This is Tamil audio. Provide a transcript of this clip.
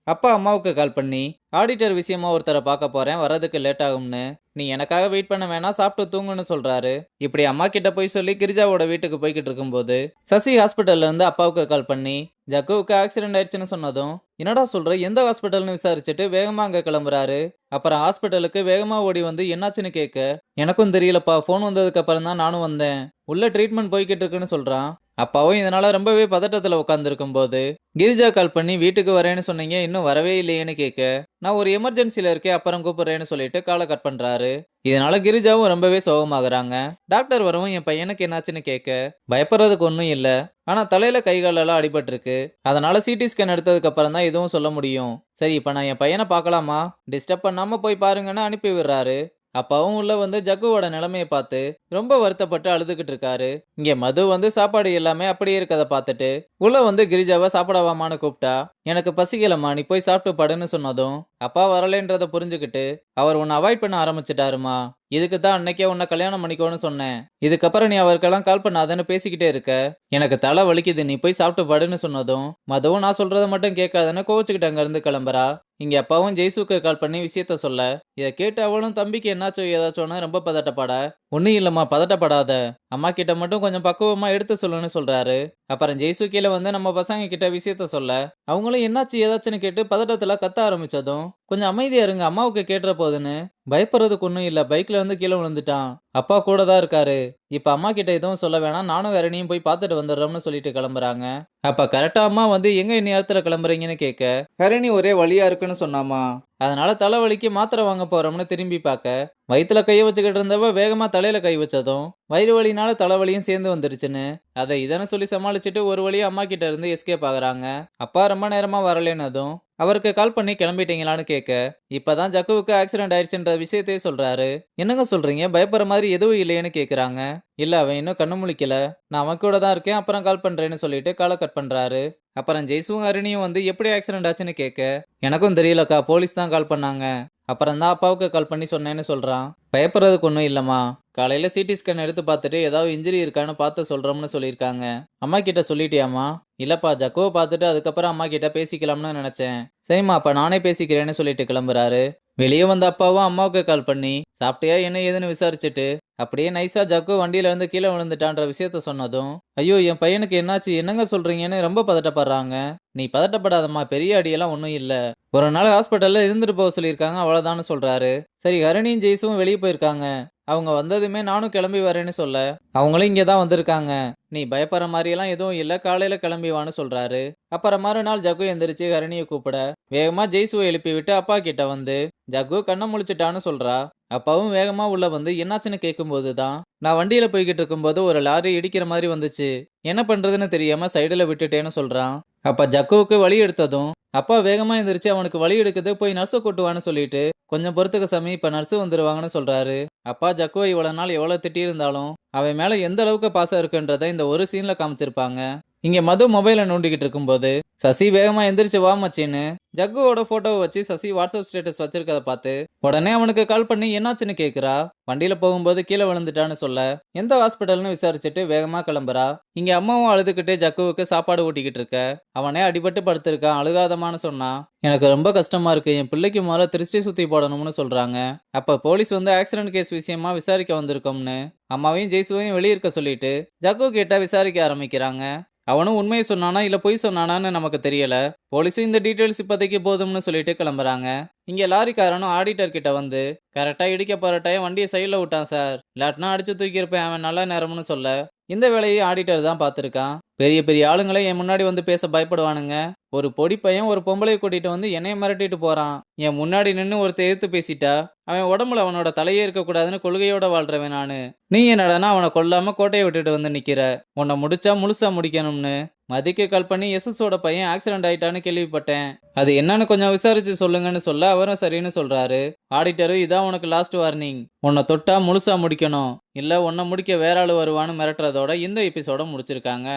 அப்பா அம்மாவுக்கு கால் பண்ணி ஆடிட்டர் விஷயமா ஒருத்தரை பார்க்க போறேன், வர்றதுக்கு லேட் ஆகும்னு. நீ எனக்காக வெயிட் பண்ண வேணாம், சாப்பிட்டு தூங்குன்னு சொல்றாரு. இப்படி அம்மா கிட்ட போய் சொல்லி கிரிஜாவோட வீட்டுக்கு போய்கிட்டு இருக்கும்போது சசி ஹாஸ்பிட்டல்ல இருந்து அப்பாவுக்கு கால் பண்ணி ஜக்குவுக்கு ஆக்சிடென்ட் ஆயிடுச்சுன்னு சொன்னதும், என்னடா சொல்ற, எந்த ஹாஸ்பிட்டல்னு விசாரிச்சுட்டு வேகமா அங்க கிளம்புறாரு. அப்புறம் ஹாஸ்பிட்டலுக்கு வேகமா ஓடி வந்து என்னாச்சுன்னு கேட்க, எனக்கும் தெரியலப்பா, போன் வந்ததுக்கு அப்புறம் தான் நானும் வந்தேன், உள்ள ட்ரீட்மெண்ட் போய்கிட்டு இருக்குன்னு சொல்றான். அப்பாவும் இதனால ரொம்பவே பதட்டத்துல உட்காந்துருக்கும் போது கிரிஜா கால் பண்ணி வீட்டுக்கு வரேன்னு சொன்னீங்க, இன்னும் வரவே இல்லையேன்னு கேட்க, நான் ஒரு எமர்ஜென்சில இருக்கேன், அப்புறம் கூப்பிடுறேன்னு சொல்லிட்டு காலை கட் பண்றாரு. இதனால கிரிஜாவும் ரொம்பவே சோகமாகறாங்க. டாக்டர் வரவும் என் பையனுக்கு என்னாச்சுன்னு கேட்க, பயப்படுறதுக்கு ஒன்றும் இல்ல, ஆனா தலையில கை காலெல்லாம் அடிபட்டிருக்கு, அதனால சிடி ஸ்கேன் எடுத்ததுக்கு அப்புறம் தான் எதுவும் சொல்ல முடியும். சரி, இப்ப நான் என் பையனை பார்க்கலாமா, டிஸ்டர்ப் பண்ணாம போய் பாருங்கன்னு அனுப்பி விடுறாரு. அப்பாவும் உள்ள வந்து ஜக்குவோட நிலைமைய பார்த்து ரொம்ப வருத்தப்பட்டு அழுதுகிட்டு இருக்காரு. இங்க மது வந்து சாப்பாடு எல்லாமே அப்படியே இருக்கத பார்த்துட்டு உள்ள வந்து கிரிஜாவை சாப்பிடவாமான்னு கூப்பிட்டா, எனக்கு பசிக்கலம்மா, நீ போய் சாப்பிட்டு படுன்னு சொன்னதும் அப்பா வரலன்றத புரிஞ்சுக்கிட்டு அவர் உன்னை அவாய்ட் பண்ண ஆரம்பிச்சிட்டாருமா. இதுக்கு தான் அன்னைக்கே உன்னை கல்யாணம் பண்ணிக்கோன்னு சொன்னேன். இதுக்கப்புறம் நீ அவருக்கெல்லாம் கால் பண்ணாதன்னு பேசிக்கிட்டே இருக்க, எனக்கு தலை வலிக்குது, நீ போய் சாப்பிட்டு படுன்னு சொன்னதும் மதுவும் நான் சொல்றத மட்டும் கேட்காதன்னு கோவச்சுக்கிட்டு அங்க இருந்து கிளம்புறா. இங்க அப்பாவும் ஜெய்சுக்கு கால் பண்ணி விஷயத்த சொல்ல, இதை கேட்டு அவளும் தம்பிக்கு என்னாச்சோ ஏதாச்சோன்னு ரொம்ப பதட்டப்பட, ஒன்னும் இல்லம்மா, பதட்டப்படாத, அம்மா கிட்ட மட்டும் கொஞ்சம் பக்குவமா எடுத்து சொல்லுன்னு சொல்றாரு. அப்புறம் ஜெய்சு கீழே வந்து நம்ம பசங்க கிட்ட விஷயத்த சொல்ல, அவங்களும் என்னாச்சு ஏதாச்சுன்னு கேட்டு பதட்டத்துல கத்த ஆரம்பிச்சதும், கொஞ்சம் அமைதியா இருங்க, அம்மாவுக்கு கேட்டுற போதுன்னு பயப்படுறதுக்கு ஒன்றும் இல்ல, பைக்ல வந்து கீழே விழுந்துட்டான், அப்பா கூட தான் இருக்காரு, இப்ப அம்மா கிட்ட எதுவும் சொல்ல வேணாம், நானும் ஹரணியும் போய் பார்த்துட்டு வந்துடுறோம்னு சொல்லிட்டு கிளம்புறாங்க. அப்ப கரெக்டா அம்மா வந்து எங்க இந்நேரத்துல கிளம்புறீங்கன்னு கேட்க, ஹரணி ஒரே வழியா இருக்குன்னு சொன்னாமா, அதனால தலைவலிக்கு மாத்திரை வாங்க போறோம்னு திரும்பி பார்க்க, வயிற்றுல கைய வச்சுக்கிட்டு இருந்தவ வேகமா தலையில கை வச்சதும் வயிறு வலினால தலைவலியும் சேர்ந்து வந்துருச்சுன்னு அதை இதனை சொல்லி சமாளிச்சுட்டு ஒரு வழியா அம்மா கிட்ட இருந்து எஸ்கேப் ஆகுறாங்க. அப்பா ரொம்ப நேரமா வரலன்னதும் அவருக்கு கால் பண்ணி கிளம்பிட்டீங்களான்னு கேட்க, இப்பதான் ஜக்குவுக்கு ஆக்சிடென்ட் ஆயிடுச்சுன்ற விஷயத்தையே சொல்றாரு. என்னங்க சொல்றீங்க, பயப்படுற மாதிரி எதுவும் இல்லையேன்னு கேக்குறாங்க. இல்ல, அவன் இன்னும் கண்ணு முழிக்கல, நான் அவன் கூட தான் இருக்கேன், அப்புறம் கால் பண்றேன்னு சொல்லிட்டு காலை கட் பண்றாரு. அப்புறம் ஜெய்சுவும் அருணியும் வந்து எப்படி ஆக்சிடென்ட் ஆச்சுன்னு கேட்க, எனக்கும் தெரியலக்கா, போலீஸ் தான் கால் பண்ணாங்க, அப்புறம் தான் அப்பாவுக்கு கால் பண்ணி சொன்னேன்னு சொல்றான். பயப்படுறதுக்கு ஒன்றும் இல்லம்மா, காலையில சிடி ஸ்கேன் எடுத்து பார்த்துட்டு ஏதாவது இன்ஜுரி இருக்கான்னு பார்த்து சொல்றோம்னு சொல்லியிருக்காங்க. அம்மா கிட்ட சொல்லிட்டியாமா? இல்லப்பா, ஜக்குவை பார்த்துட்டு அதுக்கப்புறம் அம்மா கிட்ட பேசிக்கலாம்னு நினைச்சேன். சரிம்மா, அப்ப நானே பேசிக்கிறேன்னு சொல்லிட்டு கிளம்புறாரு. வெளியே வந்த அப்பாவும் அம்மாவுக்கு கால் பண்ணி சாப்பிட்டியா என்ன ஏதுன்னு விசாரிச்சுட்டு அப்படியே நைஸா ஜக்கு வண்டியில இருந்து கீழே விழுந்துட்டான்ற விஷயத்த சொன்னதும், ஐயோ என் பையனுக்கு என்னாச்சு, என்னங்க சொல்றீங்கன்னு ரொம்ப பதட்டப்படுறாங்க. நீ பதட்டப்படாதம்மா, பெரிய அடியெல்லாம் ஒன்றும் இல்ல, ஒரு நாள் ஹாஸ்பிட்டல்ல இருந்துட்டு போக சொல்லியிருக்காங்க, அவ்வளவுதான்னு சொல்றாரு. சரி, ஹரணியும் ஜெய்ஸும் வெளியே போயிருக்காங்க, அவங்க வந்ததுமே நானும் கிளம்பி வரேன்னு சொல்ல, அவங்களும் இங்கே தான் வந்திருக்காங்க, நீ பயப்படுற மாதிரியெல்லாம் எதுவும் இல்லை, காலையில கிளம்பி வான்னு சொல்றாரு. அப்புறம் மறுநாள் ஜக்கு எந்திரிச்சு ஹரணியை கூப்பிட வேகமா ஜெய்சுவை எழுப்பி விட்டு அப்பா கிட்ட வந்து ஜக்கு கண்ணை முழிச்சிட்டான்னு சொல்றா. அப்பாவும் வேகமா உள்ள வந்து என்னாச்சுன்னு கேட்கும்போது தான், நான் வண்டியில போய்கிட்டு இருக்கும்போது ஒரு லாரி இடிக்கிற மாதிரி வந்துச்சு, என்ன பண்றதுன்னு தெரியாம சைடுல விட்டுட்டேன்னு சொல்றான். அப்ப ஜக்குவுக்கு வழி எடுத்ததும் அப்பா வேகமா எந்திரிச்சு அவனுக்கு வழி எடுக்குது, போய் நர்ஸை கூட்டுவான்னு சொல்லிட்டு, கொஞ்சம் பொறுத்துக்க சாமி, இப்ப நர்ஸு வந்துருவாங்கன்னு சொல்றாரு. அப்பா ஜக்குவை இவ்வளவு நாள் எவ்வளவு திட்டி இருந்தாலும் அவன் மேல எந்த அளவுக்கு பாசம் இருக்குன்றத இந்த ஒரு சீன்ல காமிச்சிருப்பாங்க. இங்க மது மொபைலை நோண்டிக்கிட்டு இருக்கும்போது சசி வேகமா எந்திரிச்சு வா மச்சின்னு ஜக்குவோட போட்டோவை வச்சு சசி வாட்ஸ்அப் ஸ்டேட்டஸ் வச்சிருக்கத பார்த்து உடனே அவனுக்கு கால் பண்ணி என்னாச்சுன்னு கேக்குறா. வண்டியில போகும்போது கீழே விழுந்துட்டான்னு சொல்ல எந்த ஹாஸ்பிட்டல்னு விசாரிச்சுட்டு வேகமா கிளம்புறா. இங்க அம்மாவும் அழுதுகிட்டு ஜக்குவுக்கு சாப்பாடு ஊட்டிக்கிட்டு இருக்க, அவனே அடிபட்டு படுத்திருக்கான், அழுகாதமான்னு சொன்னா, எனக்கு ரொம்ப கஷ்டமா இருக்கு, என் பிள்ளைக்கு முதல்ல திருஷ்டி சுத்தி போடணும்னு சொல்றாங்க. அப்ப போலீஸ் வந்து ஆக்சிடென்ட் கேஸ் விஷயமா விசாரிக்க வந்திருக்கோம்னு அம்மாவையும் ஜெய்சுவையும் வெளியிருக்க சொல்லிட்டு ஜக்கு கிட்ட விசாரிக்க ஆரம்பிக்கிறாங்க. அவனும் உண்மையை சொன்னானா இல்ல பொய் சொன்னானான்னு நமக்கு தெரியல, போலீஸும் இந்த டீட்டெயில்ஸ் இப்போதைக்கு போதும்னு சொல்லிட்டு கிளம்புறாங்க. இங்க லாரிக்காரனும் ஆடிட்டர் கிட்ட வந்து கரெக்டா இடிக்க போற டைம் வண்டியை சைட்ல விட்டான் சார், இல்லாட்டினா அடிச்சு தூக்கியிருப்பேன் அவன் நல்ல நேரம்னு சொல்ல, இந்த வேலையை ஆடிட்டர் தான் பார்த்துருக்கான். பெரிய பெரிய ஆளுங்களே என் முன்னாடி வந்து பேச பயப்படுவானுங்க, ஒரு பொடி பையன் ஒரு பொம்பளையை கூட்டிட்டு வந்து என்னைய மிரட்டிட்டு போறான், என் முன்னாடி நின்று ஒருத்தர் எதிர்த்து பேசிட்டா அவன் உடம்புல அவனோட தலையே இருக்கக்கூடாதுன்னு கொள்கையோட வாழ்றவன் நானு, நீ என்னடானா அவனை கொல்லாம கோட்டையை விட்டுட்டு வந்து நிக்கிற, உன்னை முடிச்சா முழுசா முடிக்கணும்னு மதிக்கு கால் பண்ணி எஸ்எஸோட பையன் ஆக்சிடென்ட் ஆயிட்டான்னு கேள்விப்பட்டேன், அது என்னன்னு கொஞ்சம் விசாரிச்சு சொல்லுங்கன்னு சொல்ல அவரும் சரின்னு சொல்றாரு. ஆடிட்டரும் இதான் உனக்கு லாஸ்ட் வார்னிங், உன்னை தொட்டா முழுசா முடிக்கணும், இல்ல உன்னை முடிக்க வேற ஆளு வருவான்னு மிரட்டுறதோட இந்த எபிசோட முடிச்சிருக்காங்க.